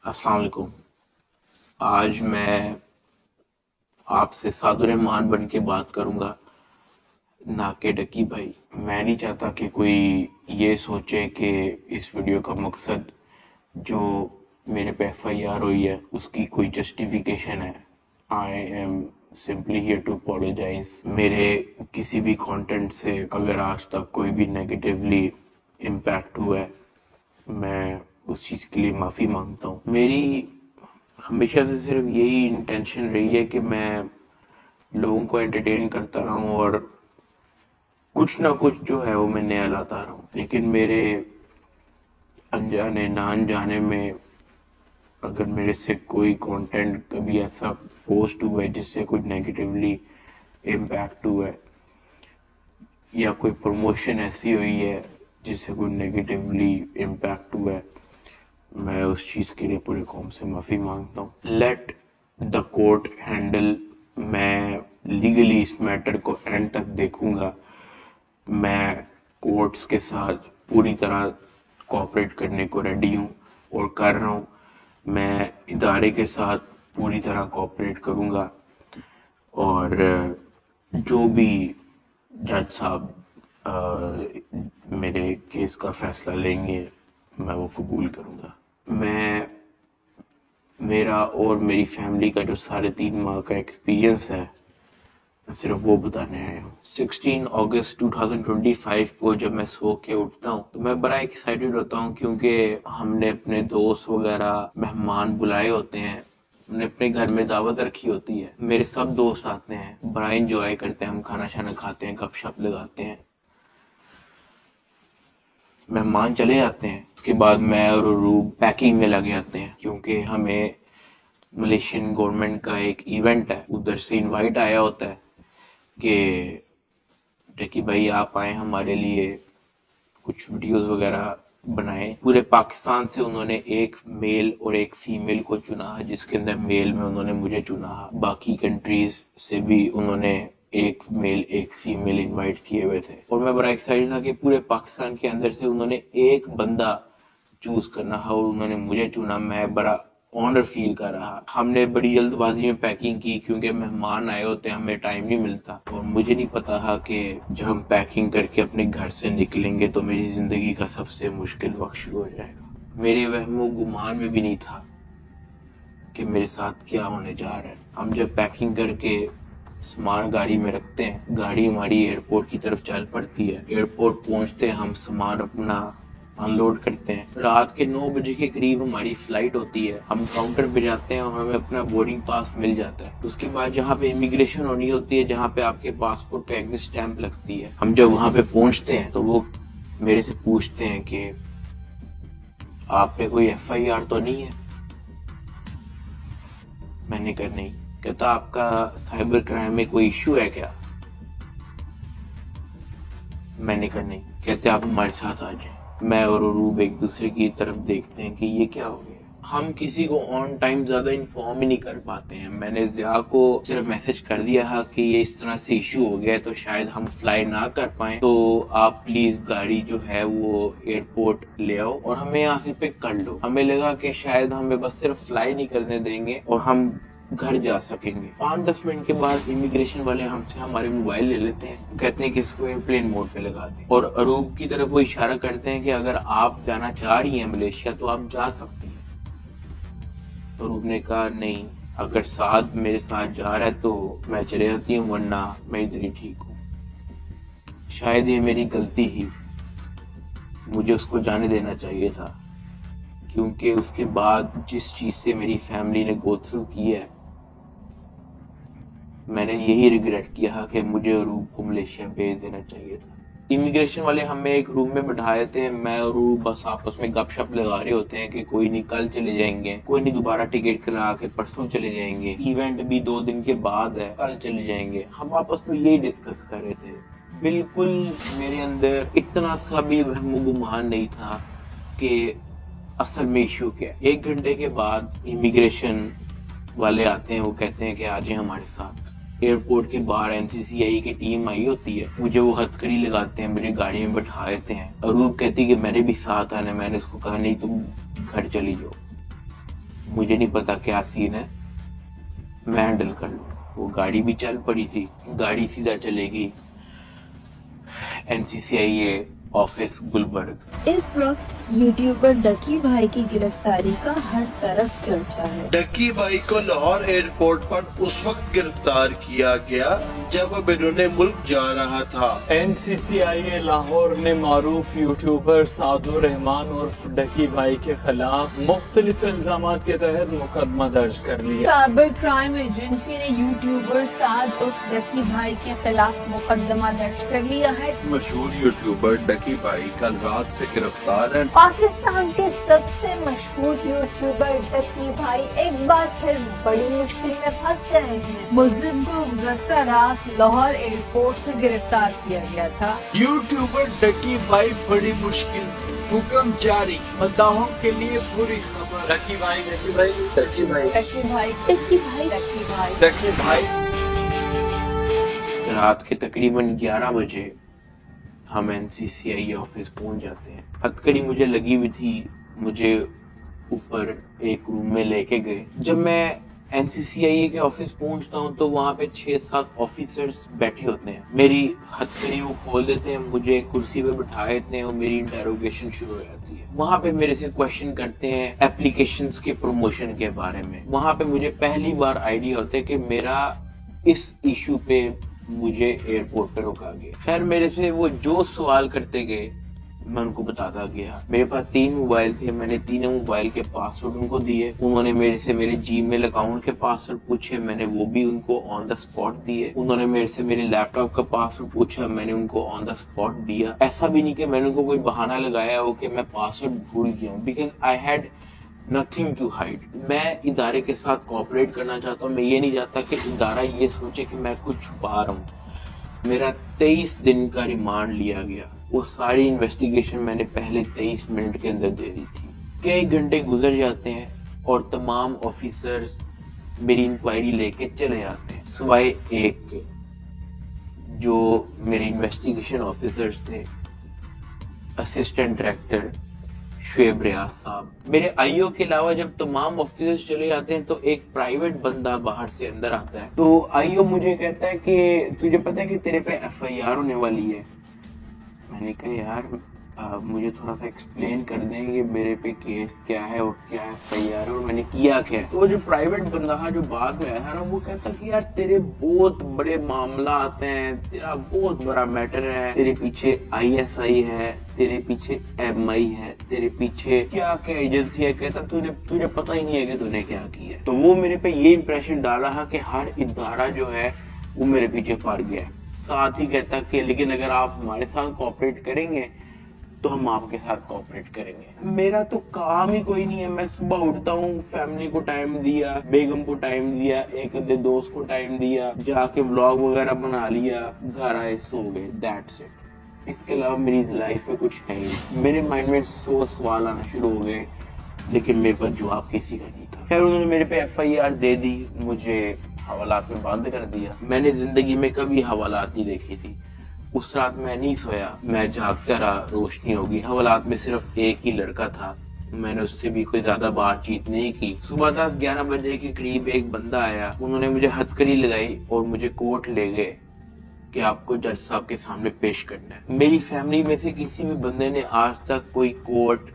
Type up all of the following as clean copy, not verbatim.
अस्सलाम वालेकुम। आज मैं आपसे सादुर रहमान बन के बात करूंगा, ना कि डकी भाई। मैं नहीं चाहता कि कोई ये सोचे कि इस वीडियो का मकसद जो मेरे पे FIR हुई है उसकी कोई जस्टिफिकेशन है। I am simply here to apologize. मेरे किसी भी कंटेंट से अगर आज तक कोई भी नेगेटिवली इम्पैक्ट हुआ है, मैं उस चीज़ के लिए माफ़ी मांगता हूँ। मेरी हमेशा से सिर्फ यही इंटेंशन रही है कि मैं लोगों को एंटरटेन करता रहूं और कुछ ना कुछ जो है वो मैं नया लाता रहूं। लेकिन मेरे अनजाने ना अनजाने में अगर मेरे से कोई कंटेंट कभी ऐसा पोस्ट हुआ है जिससे कुछ नेगेटिवली इम्पैक्ट हुआ है, या कोई प्रमोशन ऐसी हुई है जिससे कोई नेगेटिवली इम्पैक्ट हुआ है, मैं उस चीज़ के लिए पूरे कौम से माफ़ी मांगता हूँ। Let the court handle. मैं लीगली इस मैटर को एंड तक देखूंगा। मैं कोर्ट्स के साथ पूरी तरह कोऑपरेट करने को रेडी हूँ और कर रहा हूँ। मैं इदारे के साथ पूरी तरह कोऑपरेट करूँगा और जो भी जज साहब मेरे केस का फैसला लेंगे मैं वो कबूल करूँगा। मैं मेरा और मेरी फैमिली का जो 3.5 माह का एक्सपीरियंस है सिर्फ वो बताने आया हूँ। 16 अगस्त 2025 को जब मैं सो के उठता हूँ तो मैं बड़ा एक्साइटेड होता हूँ, क्योंकि हमने अपने दोस्त वगैरह मेहमान बुलाए होते हैं, हमने अपने घर में दावत रखी होती है, मेरे सब दोस्त आते हैं, बड़ा एंजॉय करते हैं, हम खाना शाना खाते हैं, गपशप लगाते हैं, मेहमान चले जाते हैं। उसके बाद मैं और रूब पैकिंग में लगे जाते हैं, क्योंकि हमें मलेशियन गवर्नमेंट का एक इवेंट है, उधर से इनवाइट आया होता है कि भाई आप आए हमारे लिए कुछ वीडियोस वगैरह बनाए। पूरे पाकिस्तान से उन्होंने एक मेल और एक फीमेल को चुना, जिसके अंदर मेल में उन्होंने मुझे चुना। बाकी कंट्रीज से भी उन्होंने एक मेल एक फीमेल इनवाइट किए हुए थे और मैं बड़ा एक्साइटेड था कि पूरे पाकिस्तान के अंदर से उन्होंने एक बंदा चूज करना है और उन्होंने मुझे चुना। मैं बड़ा ऑनर फील कर रहा। हमने बड़ी जल्दबाजी में पैकिंग की, क्योंकि मेहमान आए होते हैं, हमें टाइम नहीं मिलता, और मुझे नहीं पता था कि जब हम पैकिंग करके अपने घर से निकलेंगे तो मेरी जिंदगी का सबसे मुश्किल वक्त शुरू हो जाएगा। मेरे वहमो गुमान में भी नहीं था कि मेरे साथ क्या होने जा रहा है। हम जब पैकिंग करके सामान गाड़ी में रखते हैं, गाड़ी हमारी एयरपोर्ट की तरफ चल पड़ती है। एयरपोर्ट पहुंचते हैं, हम सामान अपना अनलोड करते हैं। रात के 9 बजे के करीब हमारी फ्लाइट होती है। हम काउंटर पे जाते हैं और हमें अपना बोर्डिंग पास मिल जाता है। उसके बाद जहाँ पे इमिग्रेशन होनी होती है, जहाँ पे आपके पासपोर्ट पे एग्जिट स्टैंप लगती है, हम जब वहाँ पे पहुंचते हैं तो वो मेरे से पूछते हैं कि आप पे कोई FIR तो नहीं है। मैंने कहा नहीं। कहता आपका साइबर क्राइम में कोई इश्यू है क्या? मैंने कहा नहीं। कहते आप हमारे साथ आ जाए। मैं और रूब एक दूसरे की तरफ देखते हैं कि ये क्या हो गया। हम किसी को ऑन टाइम ज्यादा इन्फॉर्म ही नहीं कर पाते हैं। मैंने जिया को सिर्फ मैसेज कर दिया है कि ये इस तरह से इशू हो गया, तो शायद हम फ्लाई ना कर पाए, तो आप प्लीज गाड़ी जो है वो एयरपोर्ट ले आओ और हमें यहाँ से पिक कर लो। हमें लगा कि शायद हमें बस सिर्फ फ्लाई नहीं करने देंगे और हम घर जा सकेंगे। 5-10 मिनट के बाद इमिग्रेशन वाले हमसे हमारे मोबाइल ले लेते हैं, कहते हैं कि इसको एयरप्लेन मोड पे लगा दें और अरूब की तरफ वो इशारा करते हैं कि अगर आप जाना चाह रही हैं मलेशिया तो आप जा सकती हैं। अरूब ने कहा नहीं, अगर साथ मेरे साथ जा रहा है तो मैं चले जाती हूँ, वरना मैं इधर ही ठीक हूँ। शायद ये मेरी गलती ही, मुझे उसको जाने देना चाहिए था, क्योंकि उसके बाद जिस चीज से मेरी फैमिली ने गो थ्रू की है, मैंने यही रिग्रेट किया कि मुझे रूब को मलेशिया भेज देना चाहिए था। इमिग्रेशन वाले हमें एक रूम में बिठाए थे। मैं और रूब बस आपस में गपशप लगा रहे होते हैं कि कोई नहीं कल चले जाएंगे, कोई नहीं दोबारा टिकट करा के परसों चले जाएंगे, इवेंट भी 2 दिन के बाद है, कल चले जाएंगे। हम आपस में यही डिस्कस कर रहे थे। बिल्कुल मेरे अंदर इतना सा भी वहम गुमान नहीं था कि असल में इशू क्या है। 1 घंटे के बाद इमिग्रेशन वाले आते हैं, वो कहते हैं कि आ जाए हमारे साथ। एयरपोर्ट के बाहर NCCI की टीम आई होती है, मुझे वो हथकड़ी लगाते हैं, मुझे गाड़ी में बैठा देते हैं। और वो कहती है कि मैंने भी साथ आना है। मैंने उसको कहा नहीं, तुम घर चली जाओ। मुझे नहीं पता क्या सीन है, मैं हैंडल कर लूँ। वो गाड़ी भी चल पड़ी थी, गाड़ी सीधा चलेगी NCCIA ऑफिस गुलबर्ग। इस वक्त यूट्यूबर डकी भाई की गिरफ्तारी का हर तरफ चर्चा है। डकी भाई को लाहौर एयरपोर्ट पर उस वक्त गिरफ्तार किया गया जब वह बैरून मुल्क जा रहा था। NCCIA लाहौर ने मारूफ यूट्यूबर सादुर रहमान उर्फ डकी भाई के खिलाफ मुख्तलिफ इल्जामात के तहत मुकदमा दर्ज कर लिया। साइबर क्राइम एजेंसी ने यूट्यूबर साद उर्फ डकी भाई के खिलाफ मुकदमा दर्ज कर लिया है। मशहूर यूट्यूबर डकी भाई कल रात से गिरफ्तार है। पाकिस्तान के सबसे मशहूर यूट्यूबर डकी भाई एक बार फिर बड़ी मुश्किल में फंस गए हैं। मुलजिम को गुज़श्ता रात लाहौर एयरपोर्ट से गिरफ्तार किया गया था। यूट्यूबर डकी भाई बड़ी मुश्किल, हुक्म जारी, मद्दाहों के लिए बुरी खबर। डकी भाई, डकी भाई, डकी भाई, डकी भाई, डकी भाई, डकी भाई, डकी भाई। रात के तकरीबन 11 बजे हम NCCIA ऑफिस पहुंच जाते हैं। हथकड़ी मुझे लगी हुई थी, मुझे ऊपर एक रूम में लेके गए। जब मैं NCCIA के ऑफिस पहुंचता हूं तो वहां पे 6-7 ऑफिसर्स बैठे होते हैं। मेरी हथकड़ी वो खोल देते हैं, मुझे कुर्सी पे बिठा देते हैं और मेरी इंटेरोगेशन शुरू हो जाती है। वहां पे मेरे से क्वेश्चन करते हैं एप्लीकेशंस के प्रमोशन के बारे में। वहां पे मुझे पहली बार आइडिया होता है कि मेरा इस इशू पे मुझे एयरपोर्ट पे रोका गया। खैर मेरे से वो जो सवाल करते गए मैं उनको बताता गया। मेरे पास 3 मोबाइल थे, मैंने तीनों मोबाइल के पासवर्ड उनको दिए। उन्होंने मेरे से मेरे जीमेल अकाउंट के पासवर्ड पूछे, मैंने वो भी उनको ऑन द स्पॉट दिए। उन्होंने मेरे से मेरे लैपटॉप का पासवर्ड पूछा, मैंने उनको ऑन द स्पॉट दिया। ऐसा भी नहीं कि मैंने उनको कोई बहाना लगाया हो कि मैं पासवर्ड भूल गया हूँ, because I had nothing to hide. मैं इदारे के साथ कोऑपरेट करना चाहता हूँ। मैं ये नहीं चाहता कि इदारा ये सोचे कि मैं कुछ छुपा रहा हूँ। मेरा 23 दिन का रिमांड लिया गया। वो सारी इन्वेस्टिगेशन मैंने पहले 23 मिनट के अंदर दे दी थी। कई घंटे गुजर जाते हैं और तमाम ऑफिसर्स मेरी इंक्वायरी लेके चले जाते हैं, सिवाय एक जो मेरे इन्वेस्टिगेशन ऑफिसर्स थे, असिस्टेंट डायरेक्टर शुएब रियाज साहब। मेरे आईओ के अलावा जब तमाम ऑफिसर्स चले जाते हैं तो एक प्राइवेट बंदा बाहर से अंदर आता है। तो आईओ मुझे कहता है कि तुझे पता है कि तेरे पे FIR होने वाली है। मैंने कहा यार मुझे थोड़ा सा एक्सप्लेन कर देंगे मेरे पे केस क्या है और क्या FIR और मैंने किया क्या है। तो वो जो प्राइवेट बंदा था जो बाद में आया था ना, वो कहता कि यार तेरे बहुत बड़े मामला आते हैं, तेरा बहुत बड़ा मैटर है, तेरे पीछे ISI है, तेरे पीछे MI है, तेरे पीछे क्या क्या एजेंसी है। कहता तुझे पता ही नहीं है कि तूने क्या किया है। तो वो मेरे पे ये इंप्रेशन डाल रहा कि हर इदारा जो है वो मेरे पीछे पड़ गया है। साथ ही कहता कि लेकिन अगर आप हमारे साथ कोऑपरेट करेंगे तो हम आपके साथ कोऑपरेट करेंगे। मेरा तो काम ही कोई नहीं है। मैं सुबह उठता हूँ, फैमिली को टाइम दिया, बेगम को टाइम दिया, एक आधे दोस्त को टाइम दिया, जाके व्लॉग वगैरह बना लिया, घर आए सो गए, दैट्स इट। इसके अलावा मेरी लाइफ में कुछ है ही। मेरे माइंड में 100 सवाल आना शुरू हो गए, लेकिन मेरे पास जवाब किसी का नहीं था। खैर उन्होंने मेरे पे FIR दे दी, मुझे हवालात में बंद कर दिया। मैंने जिंदगी में कभी हवालात नहीं देखी थी। उस रात मैं नहीं सोया, मैं जागता रहा, रोशनी होगी। हवालात में सिर्फ एक ही लड़का था, मैंने उससे भी कोई ज्यादा बातचीत नहीं की। सुबह 10-11 बजे के करीब एक बंदा आया, उन्होंने मुझे हथकड़ी लगाई और मुझे कोर्ट ले गए कि आपको जज साहब के सामने पेश करना है। मेरी फैमिली में से किसी भी बंदे ने आज तक कोई कोर्ट,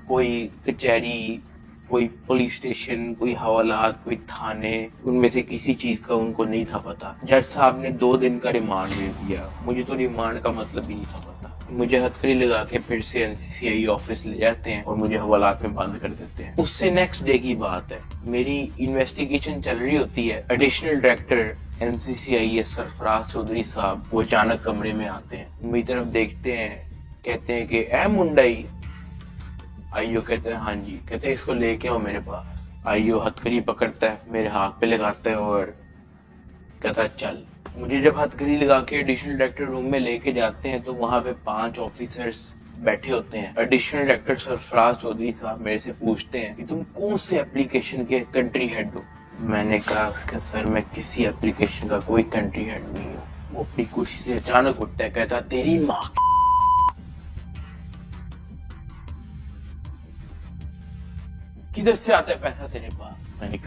कोई कचहरी, कोई पुलिस स्टेशन, कोई हवालात, कोई थाने, उनमें से किसी चीज का उनको नहीं था पता। जज साहब ने 2 दिन का रिमांड दे दिया। मुझे तो रिमांड का मतलब ही नहीं था पता। मुझे हथकड़ी लगा के फिर से NCCIA ऑफिस ले जाते हैं और मुझे हवालात में बंद कर देते हैं। उससे नेक्स्ट डे की बात है, मेरी इन्वेस्टिगेशन चल रही होती है। Additional director NCCIA Sarfaraz Chaudhry साहब वो अचानक कमरे में आते हैं, मेरी तरफ देखते हैं, कहते हैं कि ए मुंडाई। आईओ कहते हैं हाँ जी। कहते हैं इसको लेके आओ मेरे पास। आईओ हथकड़ी पकड़ता है, मेरे हाथ पे लगाता है और कहता है चल। मुझे जब हथकड़ी लगा के एडिशनल डायरेक्टर रूम में लेके जाते हैं तो वहां पे 5 ऑफिसर्स बैठे होते हैं। एडिशनल डायरेक्टर सरफराज चौधरी साहब मेरे से पूछते हैं कि तुम कौन से एप्लीकेशन के कंट्री हेड हो। मैंने कहा कि सर मैं किसी एप्लीकेशन का कोई कंट्री हेड नहीं हूँ। वो अपनी कुर्सी से अचानक उठता है, कहता तेरी माँ किधर से आता है पैसा तेरे पास? मैंने